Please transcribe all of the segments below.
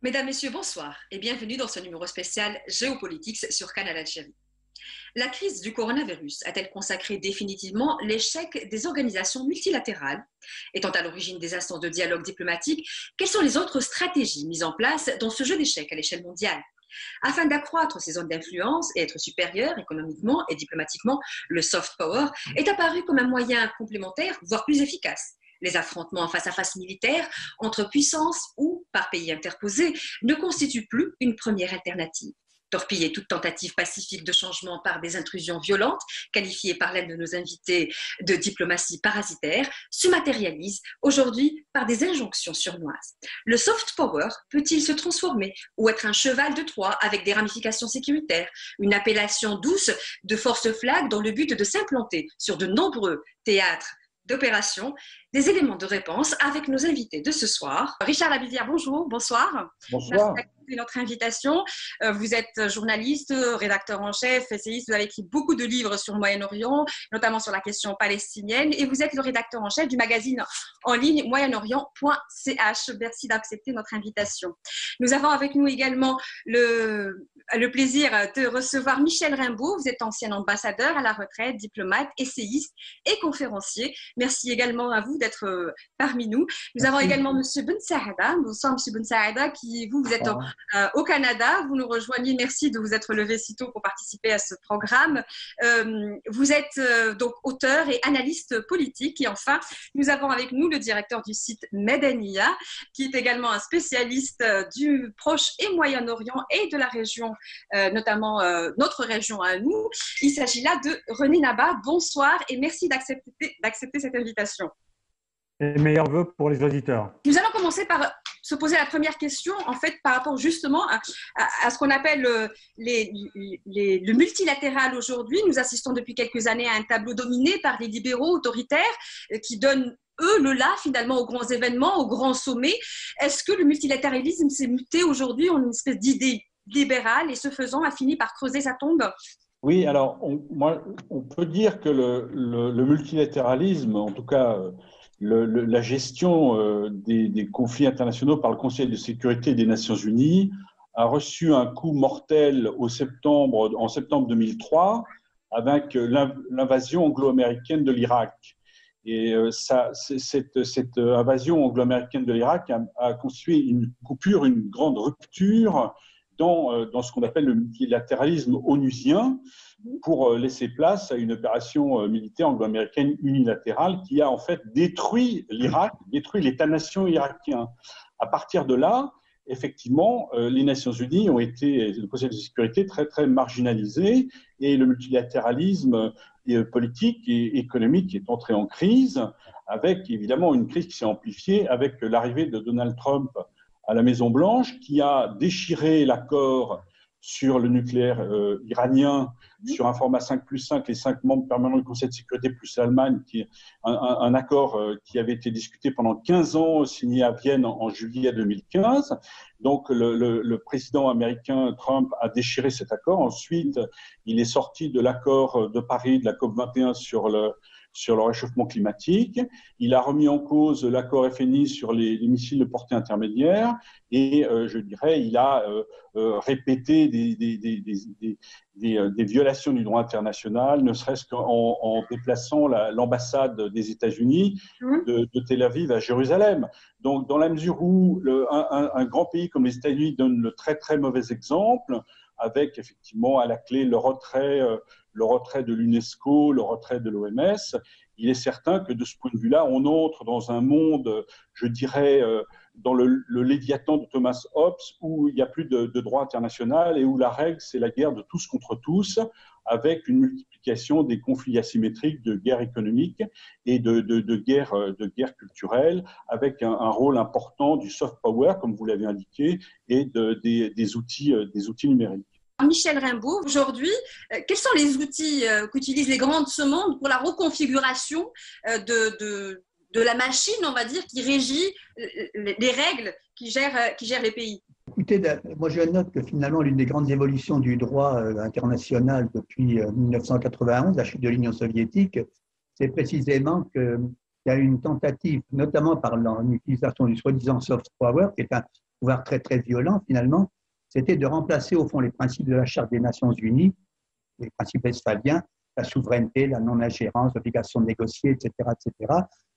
Mesdames, Messieurs, bonsoir et bienvenue dans ce numéro spécial Géopolitics sur Canal Algérie. La crise du coronavirus a-t-elle consacré définitivement l'échec des organisations multilatérales? Étant à l'origine des instances de dialogue diplomatique, quelles sont les autres stratégies mises en place dans ce jeu d'échecs à l'échelle mondiale? Afin d'accroître ses zones d'influence et être supérieur économiquement et diplomatiquement, le soft power est apparu comme un moyen complémentaire, voire plus efficace. Les affrontements face à face militaires entre puissances ou par pays interposés ne constituent plus une première alternative. Torpiller toute tentative pacifique de changement par des intrusions violentes, qualifiées par l'un de nos invités de diplomatie parasitaire, se matérialise aujourd'hui par des injonctions surnoises. Le soft power peut-il se transformer ou être un cheval de Troie avec des ramifications sécuritaires, une appellation douce de force flag dans le but de s'implanter sur de nombreux théâtres d'opérations? Des éléments de réponse avec nos invités de ce soir. Richard Labivière, bonjour, bonsoir. Merci Bonsoir. d'accepter notre invitation. Vous êtes journaliste, rédacteur en chef, essayiste, vous avez écrit beaucoup de livres sur le Moyen-Orient, notamment sur la question palestinienne, et vous êtes le rédacteur en chef du magazine en ligne moyenorient.ch. Merci d'accepter notre invitation. Nous avons avec nous également le plaisir de recevoir Michel Rimbaud. Vous êtes ancien ambassadeur à la retraite, diplomate, essayiste et conférencier. Merci également à vous d'être parmi nous. Nous avons également M. Ben Saada. Bonsoir, M. Ben Saada, qui vous êtes au Canada. Vous nous rejoignez. Merci de vous être levé si tôt pour participer à ce programme. Vous êtes donc auteur et analyste politique. Et enfin, nous avons avec nous le directeur du site Medania, qui est également un spécialiste du Proche et Moyen-Orient et de la région, notamment notre région à nous. Il s'agit là de René Naba. Bonsoir et merci d'accepter cette invitation. Les meilleurs vœux pour les auditeurs. Nous allons commencer par se poser la première question, en fait, par rapport justement à ce qu'on appelle le multilatéral aujourd'hui. Nous assistons depuis quelques années à un tableau dominé par les libéraux autoritaires qui donnent eux le là finalement aux grands événements, aux grands sommets. Est-ce que le multilatéralisme s'est muté aujourd'hui en une espèce d'idée libérale et ce faisant a fini par creuser sa tombe? Oui, alors on peut dire que le multilatéralisme, en tout cas la gestion des conflits internationaux par le Conseil de sécurité des Nations Unies a reçu un coup mortel en septembre 2003 avec l'invasion anglo-américaine de l'Irak. Et cette invasion anglo-américaine de l'Irak a constitué une coupure, une grande rupture dans ce qu'on appelle le multilatéralisme onusien pour laisser place à une opération militaire anglo-américaine unilatérale qui a en fait détruit l'Irak, détruit l'État-nation irakien. À partir de là, effectivement, les Nations Unies ont été, le Conseil de sécurité, très, très marginalisé et le multilatéralisme politique et économique est entré en crise avec évidemment une crise qui s'est amplifiée avec l'arrivée de Donald Trump à la Maison-Blanche, qui a déchiré l'accord sur le nucléaire iranien, sur un format 5+5, les 5 membres permanents du Conseil de sécurité plus l'Allemagne, un accord qui avait été discuté pendant 15 ans, signé à Vienne en juillet 2015. Donc le président américain Trump a déchiré cet accord. Ensuite, il est sorti de l'accord de Paris, de la COP21 sur le réchauffement climatique. Il a remis en cause l'accord FNI sur les missiles de portée intermédiaire et, je dirais, il a répété des violations du droit international, ne serait-ce qu'en déplaçant l'ambassade des États-Unis de Tel Aviv à Jérusalem. Donc, dans la mesure où un grand pays comme les États-Unis donne le très, très mauvais exemple, avec effectivement à la clé le retrait de l'UNESCO, le retrait de l'OMS, il est certain que de ce point de vue-là, on entre dans un monde, je dirais, dans le Léviathan de Thomas Hobbes, où il n'y a plus de droit international et où la règle, c'est la guerre de tous contre tous, avec une multiplication des conflits asymétriques, de guerres économiques et de guerres culturelles, avec un rôle important du soft power, comme vous l'avez indiqué, et des outils numériques. Michel Rimbaud, aujourd'hui, quels sont les outils qu'utilisent les grands de ce monde pour la reconfiguration de la machine, on va dire, qui régit les règles qui gèrent les pays? Écoutez, moi je note que finalement l'une des grandes évolutions du droit international depuis 1991, la chute de l'Union soviétique, c'est précisément qu'il y a une tentative, notamment par l'utilisation du soi-disant soft power, qui est pouvoir très très violent finalement, c'était de remplacer au fond les principes de la Charte des Nations Unies, les principes westphaliens, la souveraineté, la non-ingérence, l'obligation de négocier, etc., etc.,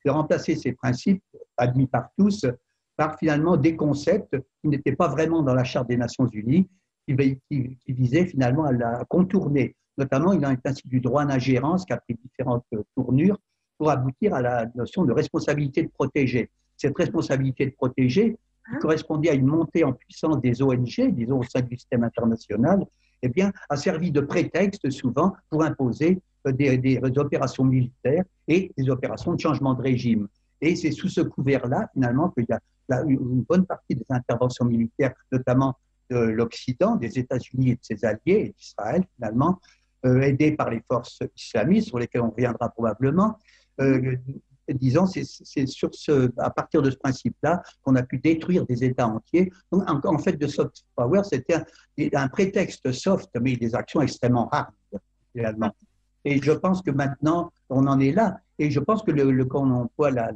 de remplacer ces principes admis par tous par finalement des concepts qui n'étaient pas vraiment dans la Charte des Nations Unies, qui visaient finalement à la contourner. Notamment, il en est ainsi du droit d'ingérence qui a pris différentes tournures pour aboutir à la notion de responsabilité de protéger. Cette responsabilité de protéger, qui correspondait à une montée en puissance des ONG, disons au sein du système international, eh bien, a servi de prétexte souvent pour imposer des opérations militaires et des opérations de changement de régime. Et c'est sous ce couvert-là, finalement, qu'il y a une bonne partie des interventions militaires, notamment de l'Occident, des États-Unis et de ses alliés, et d'Israël, finalement, aidés par les forces islamistes, sur lesquelles on reviendra probablement. Disons, c'est à partir de ce principe-là qu'on a pu détruire des États entiers. Donc, en fait, de soft power, c'était un prétexte soft, mais des actions extrêmement hard, réellement. Et je pense que maintenant, on en est là. Et je pense que quand on emploie la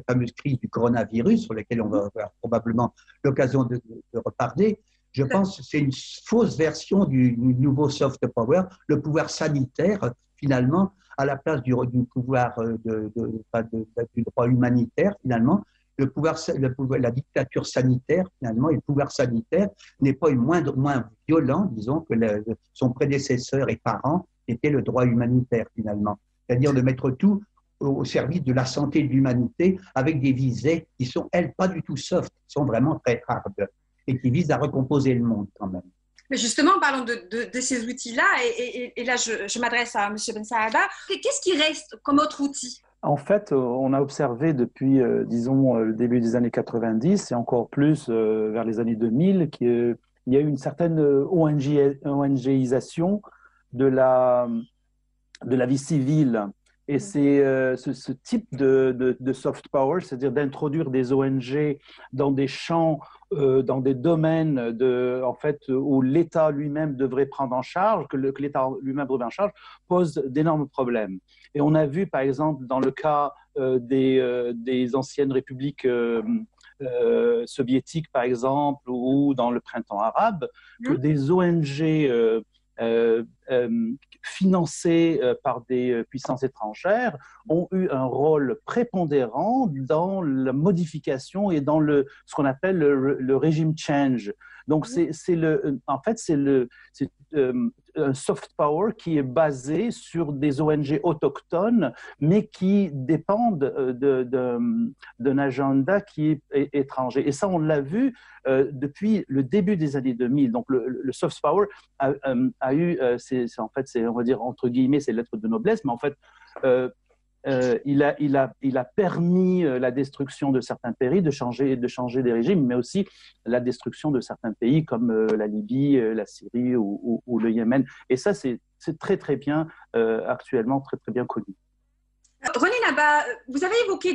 fameuse crise du coronavirus, sur laquelle on va avoir probablement l'occasion de reparler, je pense que c'est une fausse version du nouveau soft power, le pouvoir sanitaire, finalement, à la place du pouvoir du droit humanitaire, finalement. La dictature sanitaire, finalement, et le pouvoir sanitaire n'est pas moins violent, disons, que son prédécesseur et parent était le droit humanitaire, finalement. C'est-à-dire de mettre tout au service de la santé de l'humanité avec des visées qui sont, elles, pas du tout soft, qui sont vraiment très hard et qui visent à recomposer le monde, quand même. Mais justement, parlons de ces outils-là, et là, je m'adresse à M. Ben Saada. Qu'est-ce qui reste comme autre outil? En fait, on a observé depuis, disons, le début des années 90 et encore plus vers les années 2000 qu'il y a eu une certaine ONGisation de la vie civile. Et c'est ce type de soft power, c'est-à-dire d'introduire des ONG dans des champs, dans des domaines en fait, où l'État lui-même devrait prendre en charge, que l'État lui-même devrait en charge, pose d'énormes problèmes. Et on a vu, par exemple, dans le cas des anciennes républiques soviétiques, par exemple, ou dans le printemps arabe, que des ONG financés par des puissances étrangères ont eu un rôle prépondérant dans la modification et dans ce qu'on appelle le régime change. Donc, en fait, c'est un soft power qui est basé sur des ONG autochtones, mais qui dépendent d'un agenda qui est étranger. Et ça, on l'a vu depuis le début des années 2000. Donc, le soft power a eu, en fait, on va dire, entre guillemets, c'est lettre de noblesse, mais en fait, il a permis la destruction de certains pays, de changer des régimes, mais aussi la destruction de certains pays comme la Libye, la Syrie ou le Yémen. Et ça, c'est très, très bien, actuellement, très, très bien connu. René Naba, vous avez évoqué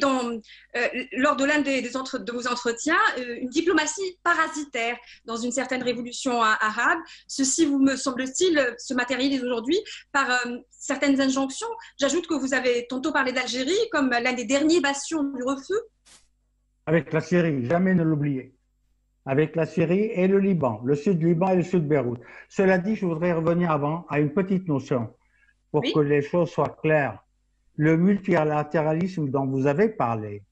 lors de l'un de vos entretiens une diplomatie parasitaire dans une certaine révolution arabe. Ceci, me semble-t-il, se matérialise aujourd'hui par certaines injonctions. J'ajoute que vous avez tantôt parlé d'Algérie comme l'un des derniers bastions du refus. Avec la Syrie, jamais ne l'oublier. Avec la Syrie et le Liban, le sud du Liban et le sud de Beyrouth. Cela dit, je voudrais revenir avant à une petite notion pour que les choses soient claires. Le multilatéralisme dont vous avez parlé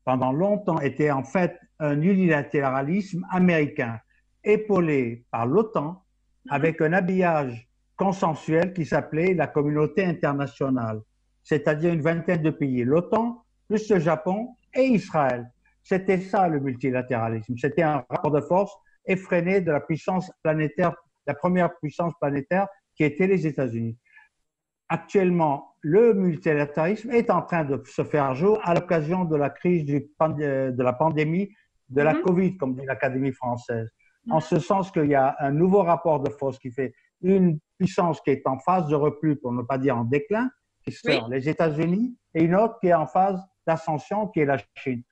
pendant longtemps était en fait un unilatéralisme américain épaulé par l'OTAN avec un habillage consensuel qui s'appelait la communauté internationale, c'est-à-dire une vingtaine de pays, l'OTAN plus le Japon et Israël. C'était ça le multilatéralisme, c'était un rapport de force effréné de la puissance planétaire, la première puissance planétaire qui était les États-Unis. Actuellement, le multilatéralisme est en train de se faire jour à l'occasion de la crise de la pandémie de la Covid, comme dit l'Académie française. En ce sens qu'il y a un nouveau rapport de force qui fait une puissance qui est en phase de repli, pour ne pas dire en déclin, qui sont les États-Unis, et une autre qui est en phase d'ascension, qui est la Chine.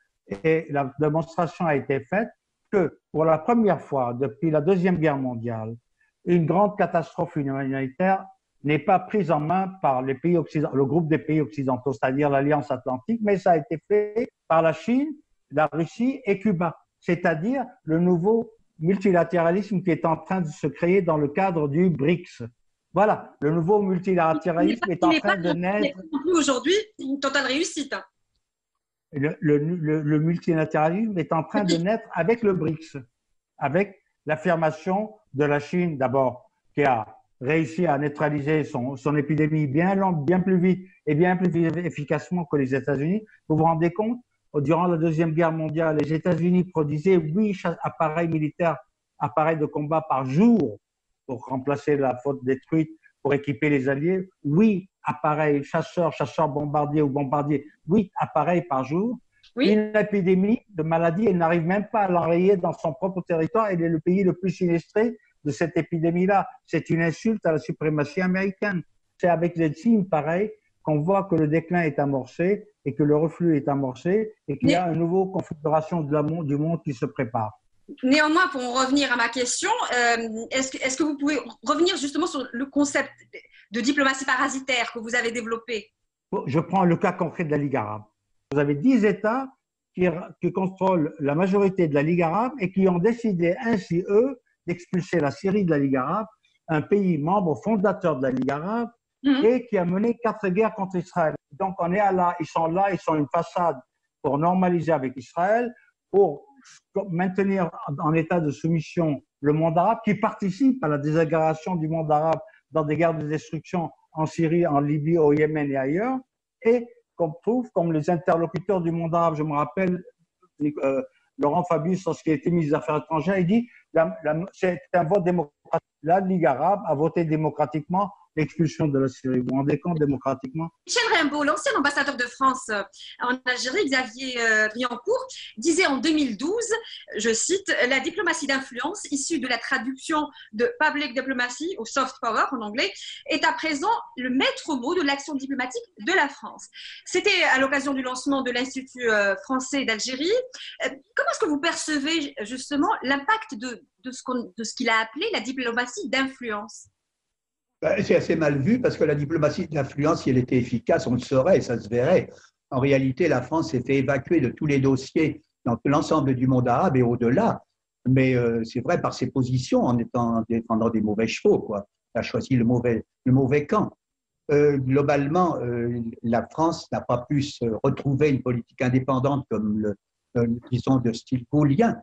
Et la démonstration a été faite que pour la première fois depuis la Deuxième Guerre mondiale, une grande catastrophe humanitaire n'est pas prise en main par les pays occidentaux, le groupe des pays occidentaux, c'est-à-dire l'Alliance Atlantique, mais ça a été fait par la Chine, la Russie et Cuba. c'est-à-dire le nouveau multilatéralisme qui est en train de se créer dans le cadre du BRICS. Voilà, le nouveau multilatéralisme est en train de naître. Aujourd'hui, une totale réussite. Le multilatéralisme est en train de naître avec le BRICS, avec l'affirmation de la Chine d'abord, qui a réussi à neutraliser son épidémie bien plus vite et bien plus efficacement que les États-Unis. Vous vous rendez compte, durant la Deuxième Guerre mondiale, les États-Unis produisaient 8 appareils militaires, appareils de combat par jour pour remplacer la flotte détruite, pour équiper les Alliés. 8 appareils, chasseurs bombardiers ou bombardiers, 8 appareils par jour. Oui. Une épidémie de maladie, elle n'arrive même pas à l'enrayer dans son propre territoire. Elle est le pays le plus sinistré de cette épidémie-là. C'est une insulte à la suprématie américaine. C'est avec des signes pareils qu'on voit que le déclin est amorcé et que le reflux est amorcé et qu'il y a une nouvelle configuration du monde qui se prépare. Néanmoins, pour en revenir à ma question, est-ce que vous pouvez revenir justement sur le concept de diplomatie parasitaire que vous avez développé? Je prends le cas concret de la Ligue arabe. Vous avez 10 États qui contrôlent la majorité de la Ligue arabe et qui ont décidé ainsi, eux, d'expulser la Syrie de la Ligue arabe, un pays membre fondateur de la Ligue arabe, et qui a mené 4 guerres contre Israël. Donc ils sont une façade pour normaliser avec Israël, pour maintenir en état de soumission le monde arabe, qui participe à la désagrégation du monde arabe dans des guerres de destruction en Syrie, en Libye, au Yémen et ailleurs, et qu'on trouve comme les interlocuteurs du monde arabe. Je me rappelle, Laurent Fabius, lorsqu'il a été ministre des Affaires étrangères, il dit c'est un vote démocratique. La Ligue arabe a voté démocratiquement l'expulsion de la Syrie. Vous vous rendez compte, démocratiquement? Michel Rimbaud, l'ancien ambassadeur de France en Algérie, Xavier Driancourt, disait en 2012, je cite, « La diplomatie d'influence, issue de la traduction de public diplomacy ou soft power en anglais, est à présent le maître mot de l'action diplomatique de la France. » C'était à l'occasion du lancement de l'Institut français d'Algérie. Comment est-ce que vous percevez justement l'impact de ce qu'il a appelé la diplomatie d'influence? C'est assez mal vu parce que la diplomatie d'influence, si elle était efficace, on le saurait, ça se verrait. En réalité, la France s'est fait évacuer de tous les dossiers dans l'ensemble du monde arabe et au-delà. Mais c'est vrai par ses positions en défendant des mauvais chevaux, quoi. Elle a choisi le mauvais camp. Globalement, la France n'a pas pu se retrouver une politique indépendante comme disons de style gaullien.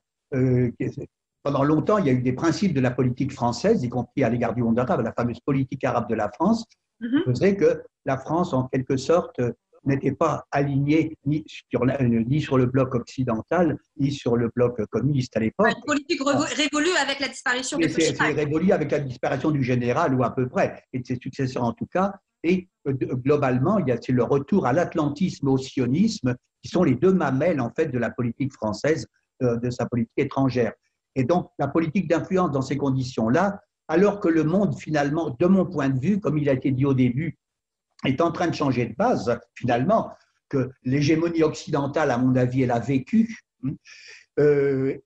Pendant longtemps, il y a eu des principes de la politique française, y compris à l'égard du monde arabe, la fameuse politique arabe de la France, qui faisait que la France, en quelque sorte, n'était pas alignée ni sur le bloc occidental, ni sur le bloc communiste à l'époque. Une politique révolue avec la disparition de Chirac. C'est révolu avec la disparition du général, ou à peu près, et de ses successeurs en tout cas. Et globalement, c'est le retour à l'atlantisme, au sionisme, qui sont les deux mamelles, en fait, de la politique française, de sa politique étrangère. Et donc, la politique d'influence dans ces conditions-là, alors que le monde, finalement, de mon point de vue, comme il a été dit au début, est en train de changer de base, finalement, que l'hégémonie occidentale, à mon avis, elle a vécu,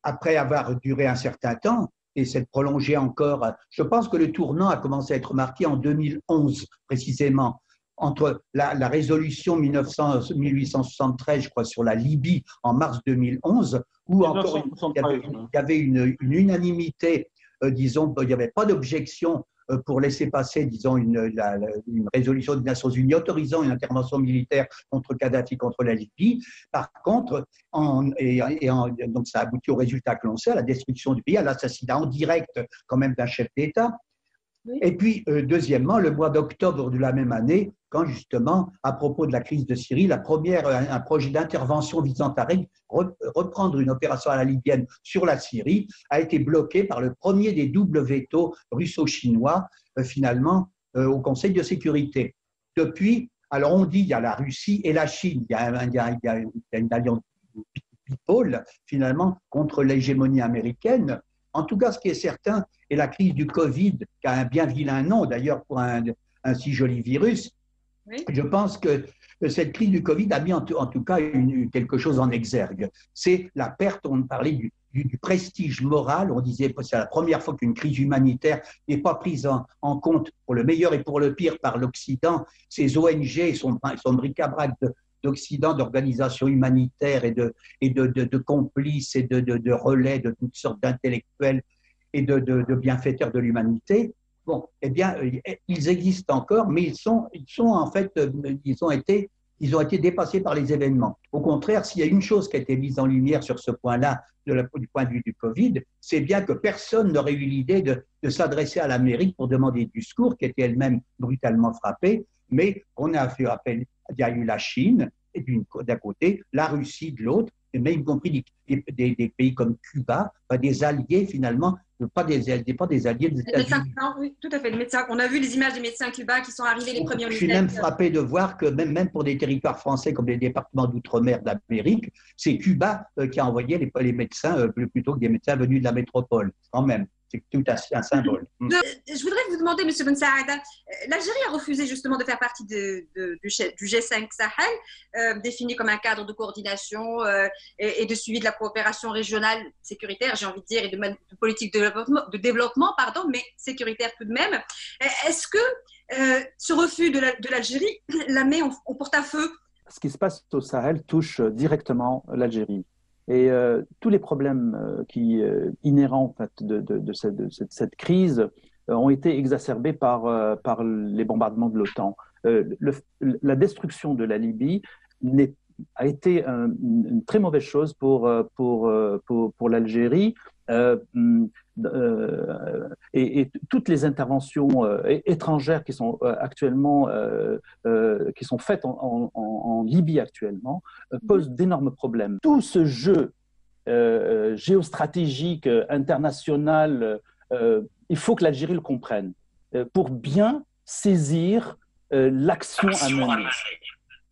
après avoir duré un certain temps, et s'est prolongée encore. Je pense que le tournant a commencé à être marqué en 2011, précisément, entre la résolution 1873, je crois, sur la Libye en mars 2011, où encore il y avait une unanimité, disons, il n'y avait pas d'objection pour laisser passer, disons, une résolution des Nations Unies autorisant une intervention militaire contre Kadhafi, contre la Libye. Par contre, donc ça aboutit au résultat que l'on sait, à la destruction du pays, à l'assassinat en direct quand même d'un chef d'État. Oui. Et puis, deuxièmement, le mois d'octobre de la même année, quand justement, à propos de la crise de Syrie, un projet d'intervention visant à reprendre une opération à la libyenne sur la Syrie a été bloqué par le premier des doubles vétos russo-chinois, finalement, au Conseil de sécurité. Depuis, alors on dit il y a la Russie et la Chine, il y a une alliance bipôle, finalement, contre l'hégémonie américaine. En tout cas, ce qui est certain, et la crise du Covid, qui a un bien vilain nom d'ailleurs pour un si joli virus, oui. Je pense que cette crise du Covid a mis en tout cas quelque chose en exergue. C'est la perte, on parlait du prestige moral, on disait que c'est la première fois qu'une crise humanitaire n'est pas prise en compte pour le meilleur et pour le pire par l'Occident. Ces ONG, son bric-à-brac d'Occident, d'organisations humanitaires et de complices et de relais de toutes sortes d'intellectuels et de bienfaiteurs de l'humanité, bon, eh bien, ils existent encore, mais ils sont en fait, ils ont été dépassés par les événements. Au contraire, s'il y a une chose qui a été mise en lumière sur ce point-là, du point de vue du Covid, c'est bien que personne n'aurait eu l'idée de s'adresser à l'Amérique pour demander du secours, qui était elle-même brutalement frappée, mais on a fait appel, il y a eu la Chine d'un côté, la Russie de l'autre, mais y compris des pays comme Cuba, des alliés finalement, pas des alliés des États-Unis. Oui, tout à fait. Les médecins, on a vu les images des médecins cubains qui sont arrivés les premiers. Je suis même frappé de voir que même pour des territoires français comme les départements d'outre-mer d'Amérique, c'est Cuba qui a envoyé les médecins plutôt que des médecins venus de la métropole. Quand même, c'est tout un symbole. Je voudrais vous demander, M. Ben Saada, l'Algérie a refusé justement de faire partie du G5 Sahel, défini comme un cadre de coordination et de suivi de la coopération régionale sécuritaire, j'ai envie de dire, et de politique de développement, pardon, mais sécuritaire tout de même. Est-ce que ce refus de l'Algérie la met en porte-à-feu? Ce qui se passe au Sahel touche directement l'Algérie. Et tous les problèmes inhérents en fait, de cette crise ont été exacerbés par les bombardements de l'OTAN. La destruction de la Libye a été une très mauvaise chose pour l'Algérie. Et toutes les interventions étrangères qui sont actuellement qui sont faites en Libye actuellement posent d'énormes problèmes. Tout ce jeu géostratégique international, il faut que l'Algérie le comprenne pour bien saisir l'action à mener.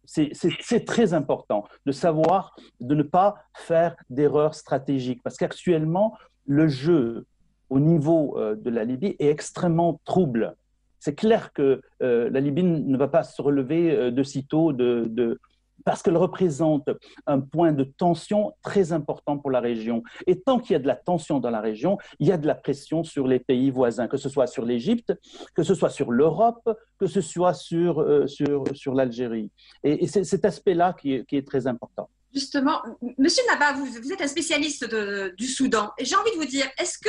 C'est très important de savoir, de ne pas faire d'erreurs stratégiques, parce qu'actuellement, le jeu au niveau de la Libye est extrêmement trouble. C'est clair que la Libye ne va pas se relever de sitôt parce qu'elle représente un point de tension très important pour la région. Et tant qu'il y a de la tension dans la région, il y a de la pression sur les pays voisins, que ce soit sur l'Égypte, que ce soit sur l'Europe, que ce soit sur l'Algérie. Et c'est cet aspect-là qui est très important. Justement, Monsieur Naba, vous êtes un spécialiste du Soudan. Et j'ai envie de vous dire, est-ce que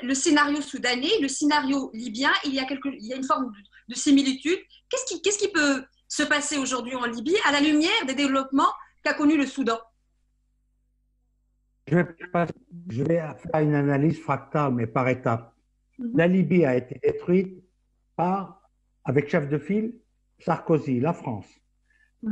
le scénario soudanais, le scénario libyen, il y a une forme de similitude? Qu'est-ce qui peut se passer aujourd'hui en Libye à la lumière des développements qu'a connu le Soudan? Je vais faire une analyse fractale, mais par étapes. La Libye a été détruite avec chef de file, Sarkozy, la France.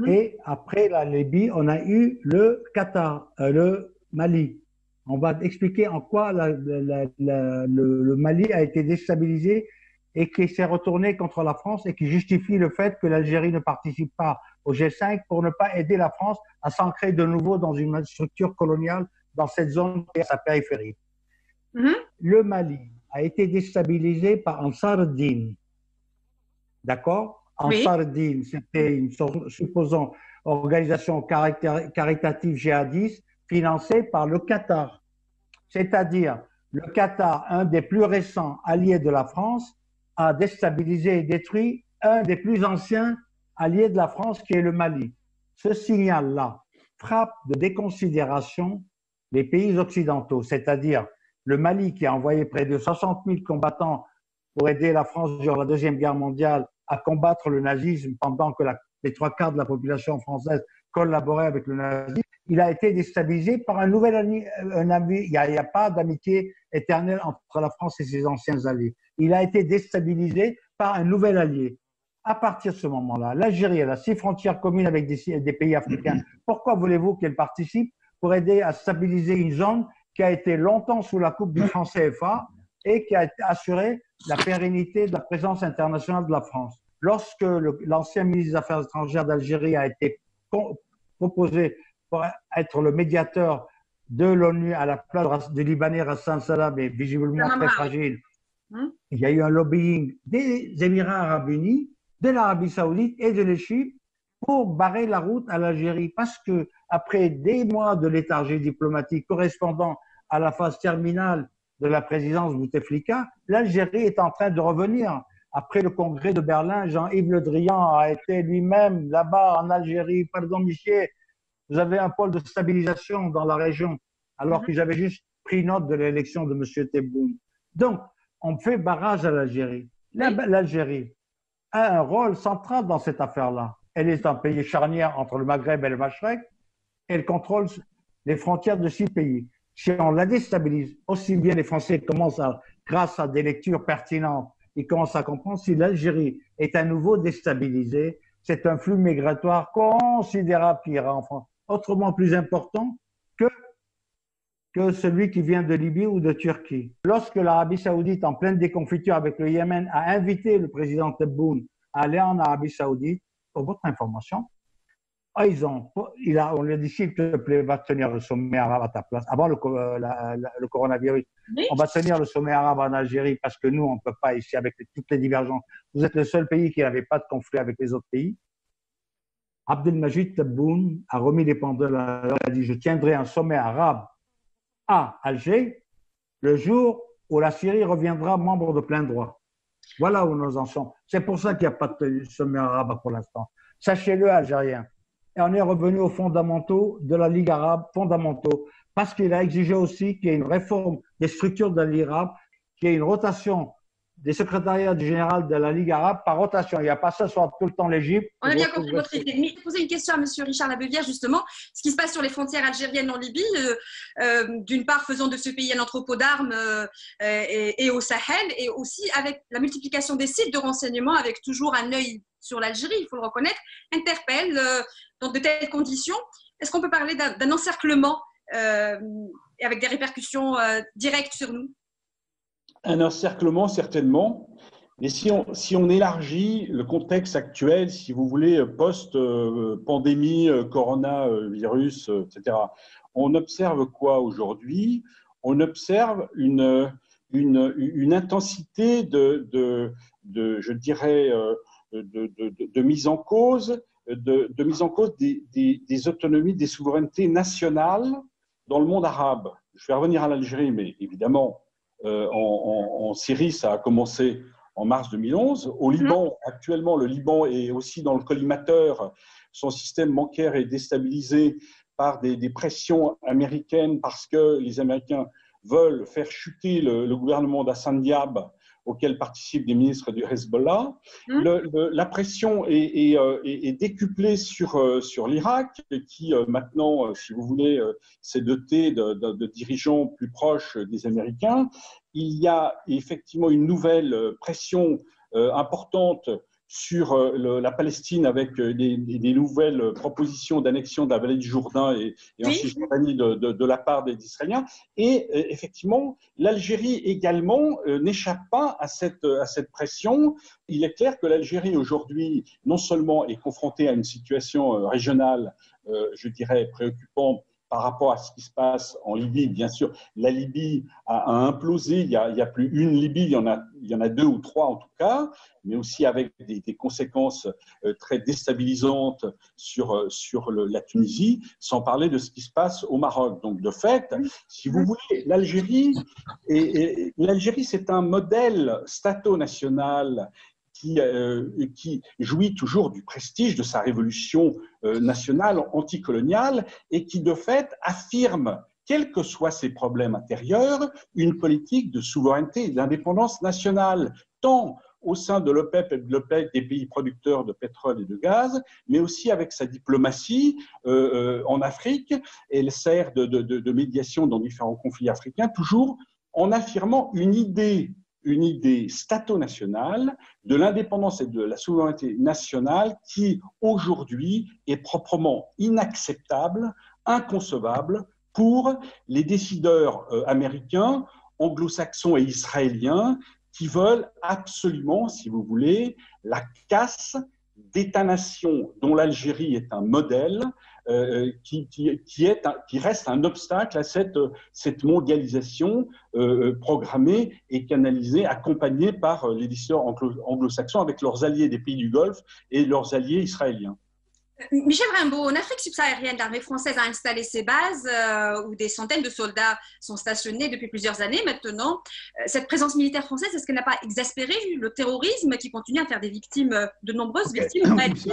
Et après la Libye, on a eu le Qatar, le Mali. On va expliquer en quoi le Mali a été déstabilisé et qui s'est retourné contre la France et qui justifie le fait que l'Algérie ne participe pas au G5 pour ne pas aider la France à s'ancrer de nouveau dans une structure coloniale dans cette zone qui est sa périphérie. Le Mali a été déstabilisé par Ansar ad-Din. D'accord? Ansar ad-Din, c'était une supposons organisation caritative djihadiste financée par le Qatar. C'est-à-dire, le Qatar, un des plus récents alliés de la France, a déstabilisé et détruit un des plus anciens alliés de la France, qui est le Mali. Ce signal-là frappe de déconsidération les pays occidentaux, c'est-à-dire le Mali qui a envoyé près de 60 000 combattants pour aider la France durant la Deuxième Guerre mondiale à combattre le nazisme pendant que les trois quarts de la population française collaborait avec le nazisme. Il a été déstabilisé par un nouvel allié. Il n'y a pas d'amitié éternelle entre la France et ses anciens alliés. Il a été déstabilisé par un nouvel allié. À partir de ce moment-là, l'Algérie, elle a 6 frontières communes avec des pays africains. Pourquoi voulez-vous qu'elle participe? Pour aider à stabiliser une zone qui a été longtemps sous la coupe du franc CFA et qui a assuré la pérennité de la présence internationale de la France. Lorsque l'ancien ministre des Affaires étrangères d'Algérie a été proposé pour être le médiateur de l'ONU à la place du Libanais Hassan Salam, mais visiblement très fragile, il y a eu un lobbying des Émirats arabes unis, de l'Arabie saoudite et de l'Égypte pour barrer la route à l'Algérie. Parce que après des mois de léthargie diplomatique correspondant à la phase terminale de la présidence Bouteflika, l'Algérie est en train de revenir après le congrès de Berlin, Jean-Yves Le Drian a été lui-même là-bas en Algérie. Pardon, monsieur, vous avez un pôle de stabilisation dans la région, alors que j'avais juste pris note de l'élection de M. Tebboune. Donc, on fait barrage à l'Algérie. L'Algérie a un rôle central dans cette affaire-là. Elle est un pays charnière entre le Maghreb et le Machrek. Elle contrôle les frontières de 6 pays. Si on la déstabilise, aussi bien les Français commencent grâce à des lectures pertinentes, ils commencent à comprendre si l'Algérie est à nouveau déstabilisée, c'est un flux migratoire considérable qui ira en France, autrement plus important que celui qui vient de Libye ou de Turquie. Lorsque l'Arabie Saoudite, en pleine déconfiture avec le Yémen, a invité le président Tebboune à aller en Arabie Saoudite, pour votre information, on lui a dit, s'il te plaît, va tenir le sommet arabe à ta place, avant le coronavirus. Oui. On va tenir le sommet arabe en Algérie parce que nous, on ne peut pas ici avec toutes les divergences. Vous êtes le seul pays qui n'avait pas de conflit avec les autres pays. Abdelmajid Tebboune a remis les pendules à l'heure. Il a dit, je tiendrai un sommet arabe à Alger le jour où la Syrie reviendra membre de plein droit. Voilà où nous en sommes. C'est pour ça qu'il n'y a pas de sommet arabe pour l'instant. Sachez-le, Algériens. Et on est revenu aux fondamentaux de la Ligue arabe, fondamentaux, parce qu'il a exigé aussi qu'il y ait une réforme des structures de la Ligue arabe, qu'il y ait une rotation des secrétariats du général de la Ligue arabe par rotation. Il n'y a pas ça soit tout le temps l'Égypte. On a bien compris votre idée. Mais poser une question à M. Richard Labeuvière, justement. Ce qui se passe sur les frontières algériennes en Libye, d'une part faisant de ce pays un entrepôt d'armes et au Sahel, et aussi avec la multiplication des sites de renseignement, avec toujours un œil sur l'Algérie, il faut le reconnaître, interpelle dans de telles conditions. Est-ce qu'on peut parler d'un encerclement avec des répercussions directes sur nous? Un encerclement, certainement. Mais si on élargit le contexte actuel, si vous voulez, post-pandémie, coronavirus, etc., on observe quoi aujourd'hui? On observe une intensité je dirais, de mise en cause, des autonomies, des souverainetés nationales dans le monde arabe. Je vais revenir à l'Algérie, mais évidemment, en Syrie, ça a commencé en mars 2011. Au Liban, actuellement, le Liban est aussi dans le collimateur. Son système bancaire est déstabilisé par des pressions américaines parce que les Américains veulent faire chuter le gouvernement d'Hassan Diab, auquel participent des ministres du Hezbollah. La pression est décuplée sur l'Irak, qui maintenant, si vous voulez, s'est doté de dirigeants plus proches des Américains. Il y a effectivement une nouvelle pression importante sur la Palestine avec des nouvelles propositions d'annexion de la vallée du Jourdain et en Cisjordanie de la part des Israéliens. Et effectivement, l'Algérie également n'échappe pas à cette pression. Il est clair que l'Algérie aujourd'hui, non seulement est confrontée à une situation régionale, je dirais, préoccupante, par rapport à ce qui se passe en Libye. Bien sûr, la Libye a implosé. Il y a plus une Libye, il y en a 2 ou 3 en tout cas, mais aussi avec des conséquences très déstabilisantes sur la Tunisie, sans parler de ce qui se passe au Maroc. Donc, de fait, si vous voulez, l'Algérie, c'est un modèle stato-national qui jouit toujours du prestige de sa révolution nationale anticoloniale et qui, de fait, affirme, quels que soient ses problèmes intérieurs, une politique de souveraineté et d'indépendance nationale, tant au sein de l'OPEP et de l'OPEC, des pays producteurs de pétrole et de gaz, mais aussi avec sa diplomatie en Afrique. Elle sert de médiation dans différents conflits africains, toujours en affirmant une idée stato-nationale de l'indépendance et de la souveraineté nationale qui, aujourd'hui, est proprement inacceptable, inconcevable pour les décideurs américains, anglo-saxons et israéliens qui veulent absolument, si vous voulez, la casse d'États-nations dont l'Algérie est un modèle, qui reste un obstacle à cette mondialisation programmée et canalisée, accompagnée par les décideurs anglo-saxons avec leurs alliés des pays du Golfe et leurs alliés israéliens. Michel Rimbaud, en Afrique subsaharienne, l'armée française a installé ses bases où des centaines de soldats sont stationnés depuis plusieurs années maintenant. Cette présence militaire française, est-ce qu'elle n'a pas exaspéré le terrorisme qui continue à faire des victimes, de nombreuses victimes au Mali,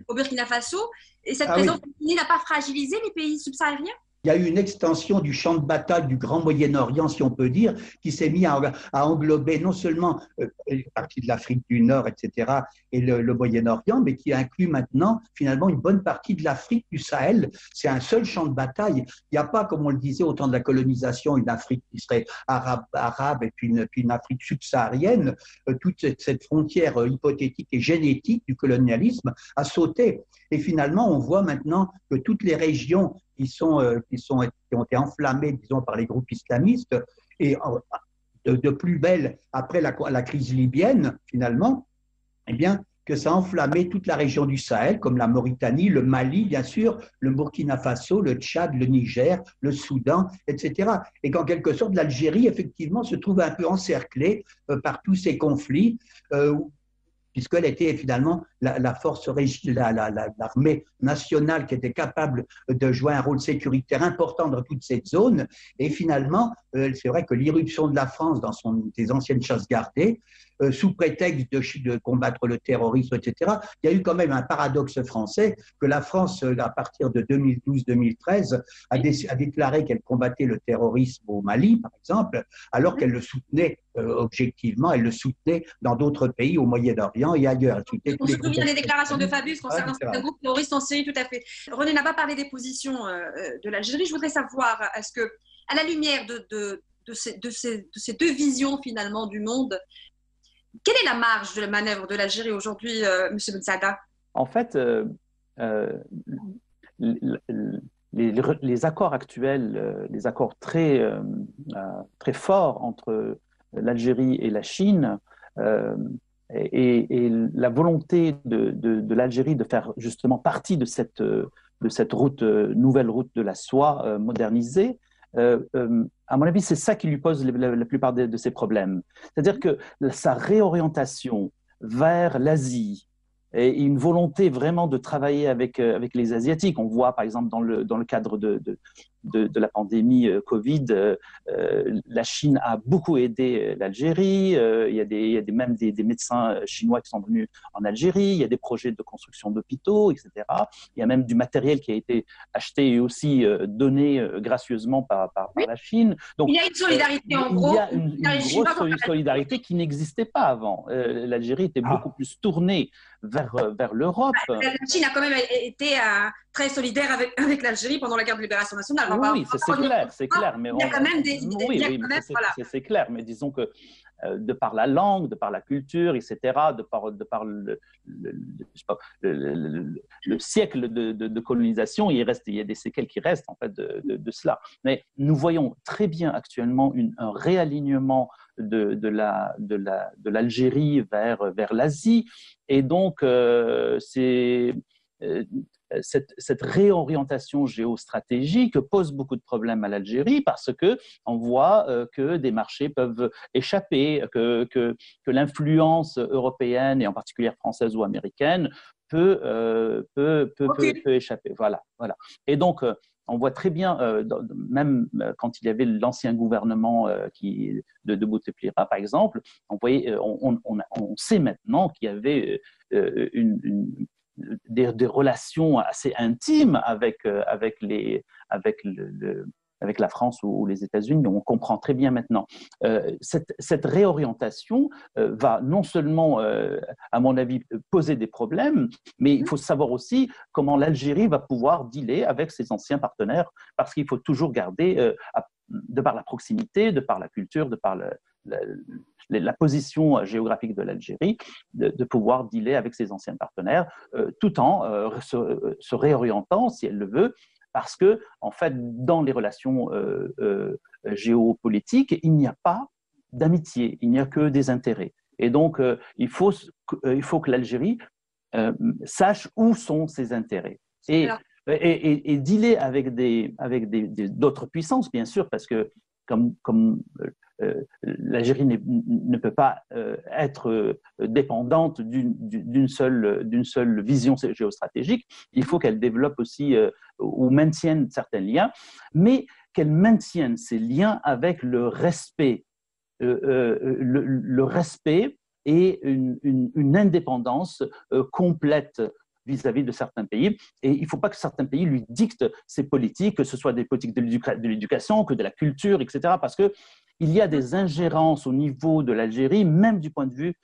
au Burkina Faso? Et cette présence n'a pas fragilisé les pays subsahariens? Il y a eu une extension du champ de bataille du Grand Moyen-Orient, si on peut dire, qui s'est mis à englober non seulement une partie de l'Afrique du Nord, etc., et le Moyen-Orient, mais qui inclut maintenant, finalement, une bonne partie de l'Afrique du Sahel. C'est un seul champ de bataille. Il n'y a pas, comme on le disait au temps de la colonisation, une Afrique qui serait arabe et puis une Afrique subsaharienne. Toute cette frontière hypothétique et génétique du colonialisme a sauté. Et finalement, on voit maintenant que toutes les régions qui ont été enflammées, disons, par les groupes islamistes, et de plus belle après la crise libyenne, finalement, eh bien, que ça a enflammé toute la région du Sahel, comme la Mauritanie, le Mali, bien sûr, le Burkina Faso, le Tchad, le Niger, le Soudan, etc. Et qu'en quelque sorte, l'Algérie, effectivement, se trouve un peu encerclée par tous ces conflits, puisqu'elle était finalement l'armée nationale qui était capable de jouer un rôle sécuritaire important dans toute cette zone. Et finalement, c'est vrai que l'irruption de la France dans des anciennes chasses gardées, sous prétexte de combattre le terrorisme, etc., il y a eu quand même un paradoxe français que la France, à partir de 2012-2013, a déclaré qu'elle combattait le terrorisme au Mali, par exemple, alors qu'elle le soutenait objectivement, elle le soutenait dans d'autres pays, au Moyen-Orient et ailleurs. On se souvient des déclarations de Fabius concernant un groupe terroriste en Syrie, tout à fait. René n'a pas parlé des positions de l'Algérie. Je voudrais savoir, est-ce que, à la lumière de ces deux visions finalement du monde, quelle est la marge de la manœuvre de l'Algérie aujourd'hui, M. Bensada? En fait, les accords actuels, les accords très forts entre l'Algérie et la Chine, et la volonté de l'Algérie de faire justement partie de cette nouvelle route de la soie modernisée, à mon avis, c'est ça qui lui pose la plupart de ses problèmes. C'est-à-dire que sa réorientation vers l'Asie et une volonté vraiment de travailler avec les Asiatiques. On voit par exemple dans le cadre de la pandémie Covid, la Chine a beaucoup aidé l'Algérie. Il y a même des médecins chinois qui sont venus en Algérie. Il y a des projets de construction d'hôpitaux, etc. Il y a même du matériel qui a été acheté et aussi donné gracieusement par la Chine. Donc, il y a une solidarité en gros. Il y a une grosse solidarité qui n'existait pas avant. L'Algérie était beaucoup plus tournée vers l'Europe. La Chine a quand même été très solidaire avec l'Algérie pendant la guerre de libération nationale. Oui, c'est clair. Mais il y a quand même des... c'est clair, mais disons que de par la langue, de par la culture, etc., de par le siècle de colonisation, il y a des séquelles qui restent en fait de cela. Mais nous voyons très bien actuellement un réalignement de l'Algérie vers l'Asie, et donc cette réorientation géostratégique pose beaucoup de problèmes à l'Algérie parce qu'on voit que des marchés peuvent échapper, que l'influence européenne et en particulier française ou américaine peut échapper. Voilà. Et donc, on voit très bien, même quand il y avait l'ancien gouvernement de Bouteflika, par exemple, on sait maintenant qu'il y avait des relations assez intimes avec la France ou les États-Unis. On comprend très bien maintenant. Cette réorientation va non seulement, à mon avis, poser des problèmes, mais il faut savoir aussi comment l'Algérie va pouvoir dealer avec ses anciens partenaires, parce qu'il faut toujours garder, de par la proximité, de par la culture, de par la position géographique de l'Algérie, de pouvoir dealer avec ses anciens partenaires, tout en se réorientant, si elle le veut, parce que, en fait, dans les relations géopolitiques, il n'y a pas d'amitié, il n'y a que des intérêts. Et donc, il faut que l'Algérie sache où sont ses intérêts. Et dealer avec d'autres puissances, bien sûr, parce que comme l'Algérie ne peut pas être dépendante d'une seule vision géostratégique. Il faut qu'elle développe aussi ou maintienne certains liens, mais qu'elle maintienne ces liens avec le respect, le respect et une indépendance complète vis-à-vis de certains pays. Et il ne faut pas que certains pays lui dictent ses politiques, que ce soit des politiques de l'éducation, que de la culture, etc. Parce qu'il y a des ingérences au niveau de l'Algérie, même du point de vue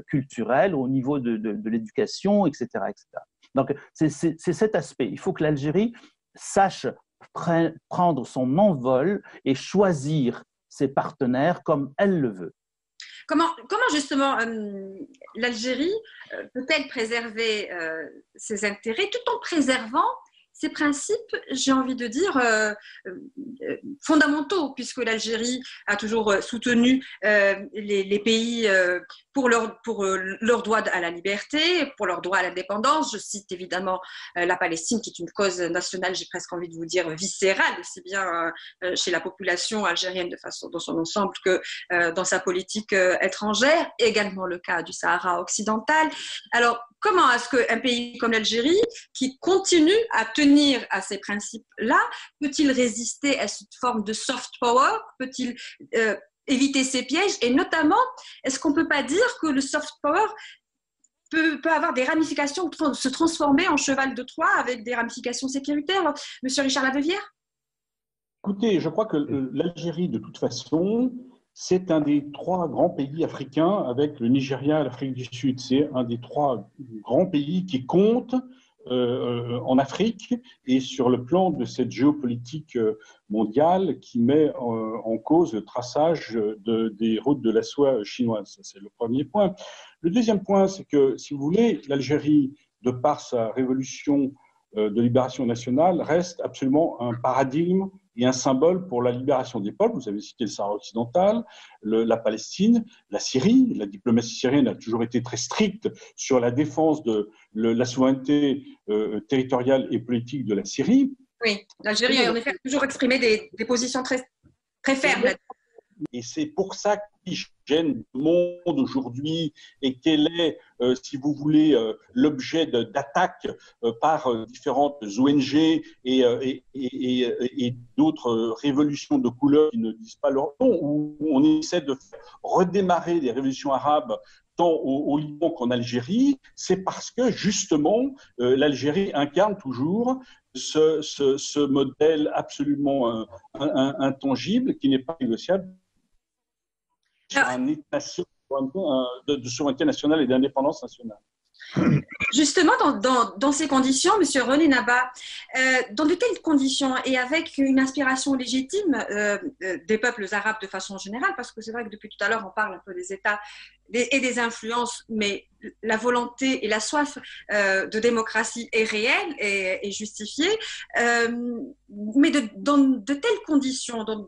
culturel, au niveau de l'éducation, etc., etc. Donc, c'est cet aspect. Il faut que l'Algérie sache prendre son envol et choisir ses partenaires comme elle le veut. Comment justement l'Algérie peut-elle préserver ses intérêts tout en préservant ces principes, j'ai envie de dire, fondamentaux, puisque l'Algérie a toujours soutenu les pays pour leur droit à la liberté, pour leur droit à l'indépendance. Je cite évidemment la Palestine, qui est une cause nationale, j'ai presque envie de vous dire, viscérale, aussi bien chez la population algérienne de façon dans son ensemble que dans sa politique étrangère, également le cas du Sahara occidental. Alors, comment est-ce qu'un pays comme l'Algérie, qui continue à tenir à ces principes-là, peut-il résister à cette forme de soft power? Peut-il éviter ces pièges? Et notamment, est-ce qu'on ne peut pas dire que le soft power peut avoir des ramifications, se transformer en cheval de Troie avec des ramifications sécuritaires? Monsieur Richard Ladevière? Écoutez, je crois que l'Algérie, de toute façon, c'est un des 3 grands pays africains avec le Nigeria et l'Afrique du Sud. C'est un des 3 grands pays qui comptent en Afrique et sur le plan de cette géopolitique mondiale qui met en cause le traçage des routes de la soie chinoise. C'est le premier point. Le deuxième point, c'est que, si vous voulez, l'Algérie, de par sa révolution de libération nationale, reste absolument un paradigme et un symbole pour la libération des peuples. Vous avez cité le Sahara occidental, la Palestine, la Syrie. La diplomatie syrienne a toujours été très stricte sur la défense de la souveraineté territoriale et politique de la Syrie. Oui, l'Algérie a en effet toujours exprimé des positions très, très fermes là-dessus. Et c'est pour ça qui gêne le monde aujourd'hui et quel est, si vous voulez, l'objet d'attaques par différentes ONG et d'autres révolutions de couleur qui ne disent pas leur nom, où on essaie de redémarrer des révolutions arabes tant au Liban qu'en Algérie, c'est parce que justement l'Algérie incarne toujours ce modèle absolument intangible qui n'est pas négociable sur un État de souveraineté nationale et d'indépendance nationale. Justement, dans ces conditions, Monsieur René Naba, dans de telles conditions et avec une inspiration légitime des peuples arabes de façon générale, parce que c'est vrai que depuis tout à l'heure, on parle un peu des États et des influences, mais la volonté et la soif de démocratie est réelle et justifiée. Mais dans de telles conditions, dans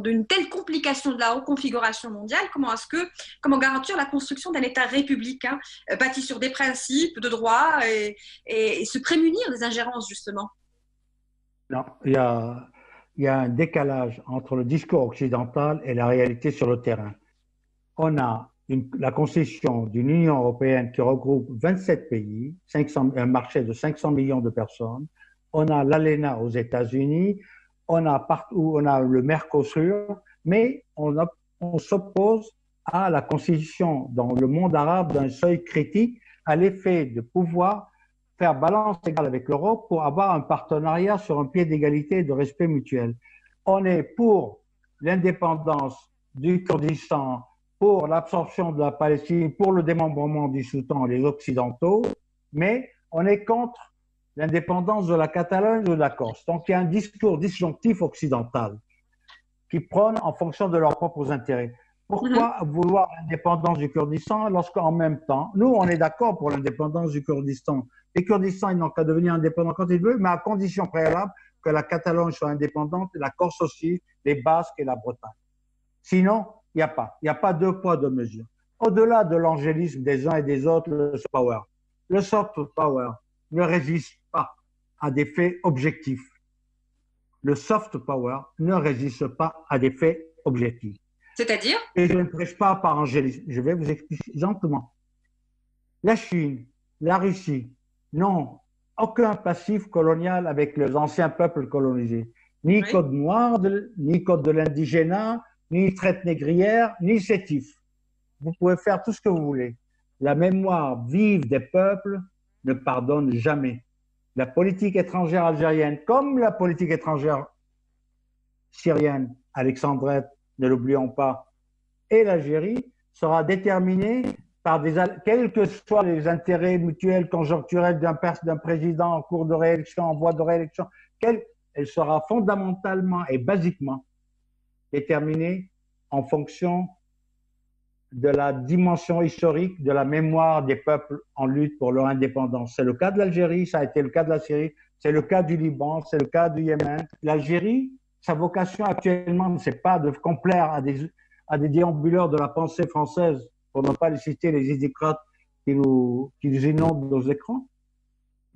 d'une telle complication de la reconfiguration mondiale, comment garantir la construction d'un État républicain bâti sur des principes de droit et se prémunir des ingérences, justement? Non, il y a un décalage entre le discours occidental et la réalité sur le terrain. On a la concession d'une Union européenne qui regroupe 27 pays, un marché de 500 millions de personnes. On a l'ALENA aux États-Unis. On a le Mercosur, mais on s'oppose à la constitution dans le monde arabe d'un seuil critique à l'effet de pouvoir faire balance égale avec l'Europe pour avoir un partenariat sur un pied d'égalité et de respect mutuel. On est pour l'indépendance du Kurdistan, pour l'absorption de la Palestine, pour le démembrement du Soudan, les Occidentaux, mais on est contre l'indépendance de la Catalogne ou de la Corse. Donc, il y a un discours disjonctif occidental qui prône en fonction de leurs propres intérêts. Pourquoi vouloir l'indépendance du Kurdistan lorsqu'en même temps, nous, on est d'accord pour l'indépendance du Kurdistan. Les Kurdistans, ils n'ont qu'à devenir indépendants quand ils veulent, mais à condition préalable que la Catalogne soit indépendante, la Corse aussi, les Basques et la Bretagne. Sinon, il n'y a pas. Il n'y a pas 2 poids, 2 mesures. Au-delà de l'angélisme des uns et des autres, le soft power ne résiste pas à des faits objectifs. Le soft power ne résiste pas à des faits objectif. C'est-à-dire? Et je ne prêche pas par angélisme. Je vais vous expliquer gentiment. La Chine, la Russie n'ont aucun passif colonial avec les anciens peuples colonisés. Ni Oui. code noir, ni code de l'indigénat, ni traite négrière, ni sétif. Vous pouvez faire tout ce que vous voulez. La mémoire vive des peuples ne pardonne jamais. La politique étrangère algérienne, comme la politique étrangère syrienne, Alexandrette, ne l'oublions pas, et l'Algérie, sera déterminée par quels que soient les intérêts mutuels conjoncturels d'un président en cours de réélection, en voie de réélection, elle sera fondamentalement et basiquement déterminée en fonction de la dimension historique de la mémoire des peuples en lutte pour leur indépendance. C'est le cas de l'Algérie, ça a été le cas de la Syrie, c'est le cas du Liban, c'est le cas du Yémen. L'Algérie, sa vocation actuellement, ce n'est pas de complaire à des déambuleurs de la pensée française, pour ne pas les citer les idéocrates qui nous inondent nos écrans.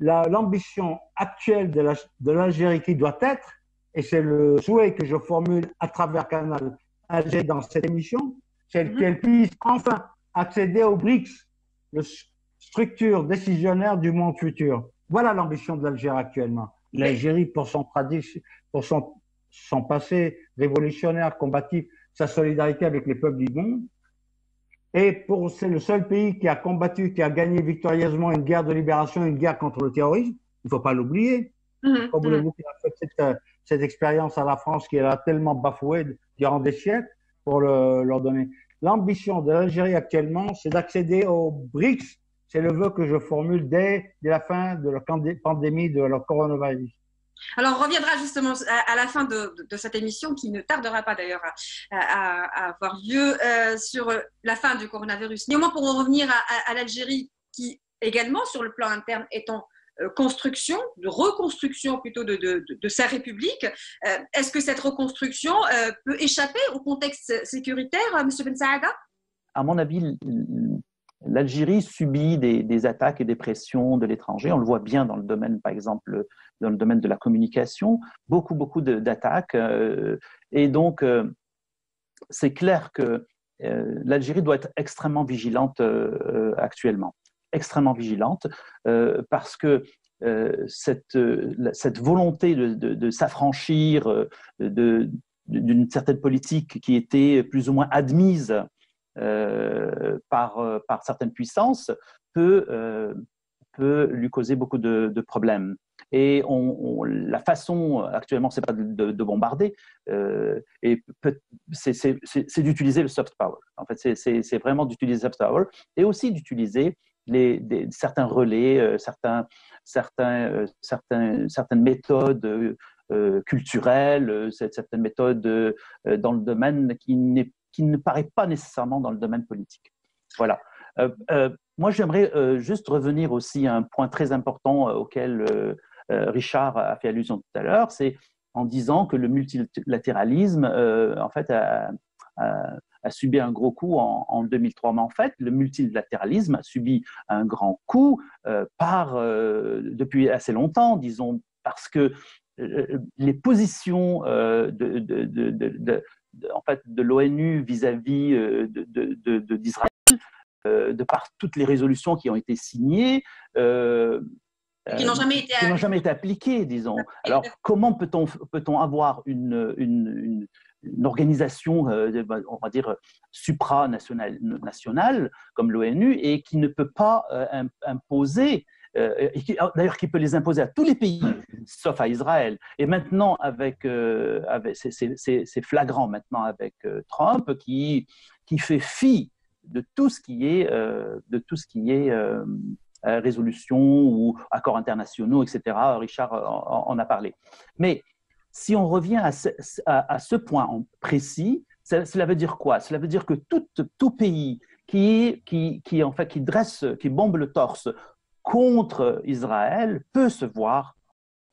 L'ambition actuelle de l'Algérie qui doit être, et c'est le souhait que je formule à travers Canal Alger dans cette émission, c'est qu'elle puisse enfin accéder aux BRICS, la structure décisionnaire du monde futur. Voilà l'ambition de l'Algérie actuellement. L'Algérie, pour son passé révolutionnaire, combatif, sa solidarité avec les peuples du monde, et c'est le seul pays qui a combattu, qui a gagné victorieusement une guerre de libération, une guerre contre le terrorisme. Il ne faut pas l'oublier. Comment voulez-vous qu'il a fait cette expérience à la France qui l'a tellement bafouée durant des siècles pour leur donner. L'ambition de l'Algérie actuellement, c'est d'accéder aux BRICS. C'est le vœu que je formule dès la fin de la pandémie de la coronavirus. Alors, on reviendra justement à la fin de cette émission, qui ne tardera pas d'ailleurs à avoir lieu, sur la fin du coronavirus. Néanmoins, pour en revenir à l'Algérie, qui également, sur le plan interne, est en construction, de reconstruction plutôt de sa République, est-ce que cette reconstruction peut échapper au contexte sécuritaire, M. Ben Saada? À mon avis, l'Algérie subit des attaques et des pressions de l'étranger. On le voit bien dans le domaine, par exemple, dans le domaine de la communication, beaucoup d'attaques. Et donc, c'est clair que l'Algérie doit être extrêmement vigilante actuellement. Extrêmement vigilante, parce que cette volonté de s'affranchir d'une certaine politique qui était plus ou moins admise par certaines puissances peut lui causer beaucoup de problèmes. Et la façon actuellement, c'est pas de bombarder, c'est d'utiliser le soft power. En fait, c'est vraiment d'utiliser le soft power et aussi d'utiliser certains relais, certaines méthodes culturelles, certaines méthodes dans le domaine qui ne paraît pas nécessairement dans le domaine politique. Voilà. Moi, j'aimerais juste revenir aussi à un point très important auquel Richard a fait allusion tout à l'heure, c'est en disant que le multilatéralisme, en fait, a subi un gros coup en 2003. Mais en fait, le multilatéralisme a subi un grand coup depuis assez longtemps, disons, parce que les positions en fait, de l'ONU vis-à-vis d'Israël, de par toutes les résolutions qui ont été signées, qui n'ont jamais été appliquées, disons. Alors, comment peut-on avoir une organisation, on va dire, supranationale comme l'ONU et qui ne peut pas imposer, d'ailleurs qui peut les imposer à tous les pays, sauf à Israël. Et maintenant, c'est flagrant maintenant avec Trump qui fait fi de tout ce qui est résolution ou accords internationaux, etc. Richard en a parlé. Mais si on revient à ce point précis, cela veut dire quoi? Cela veut dire que tout pays qui bombe le torse contre Israël peut se voir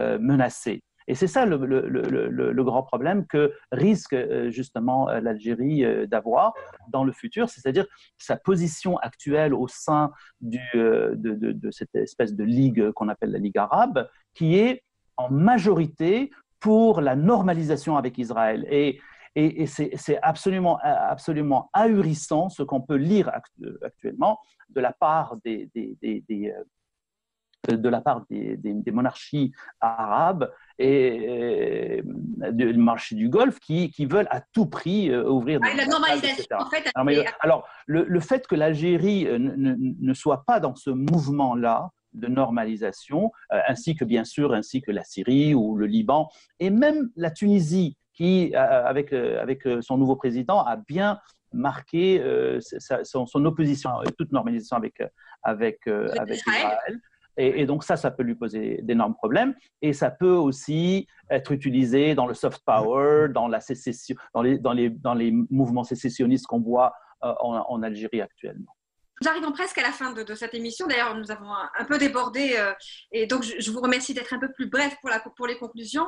menacé. Et c'est ça le grand problème que risque justement l'Algérie d'avoir dans le futur, c'est-à-dire sa position actuelle au sein de cette espèce de ligue qu'on appelle la Ligue arabe, qui est en majorité pour la normalisation avec Israël. Et Et c'est absolument ahurissant ce qu'on peut lire actuellement de la part des monarchies arabes et des monarchies du Golfe qui veulent à tout prix ouvrir des la normalisation, etc. en fait. Alors, le fait que l'Algérie ne soit pas dans ce mouvement-là de normalisation, ainsi que la Syrie ou le Liban, et même la Tunisie, qui, avec son nouveau président, a bien marqué son opposition à toute normalisation avec Israël. Et donc ça peut lui poser d'énormes problèmes. Et ça peut aussi être utilisé dans le soft power, dans la sécession, dans les mouvements sécessionnistes qu'on voit en Algérie actuellement. Nous arrivons presque à la fin de cette émission. D'ailleurs, nous avons un peu débordé. Et donc, je vous remercie d'être un peu plus bref pour les conclusions.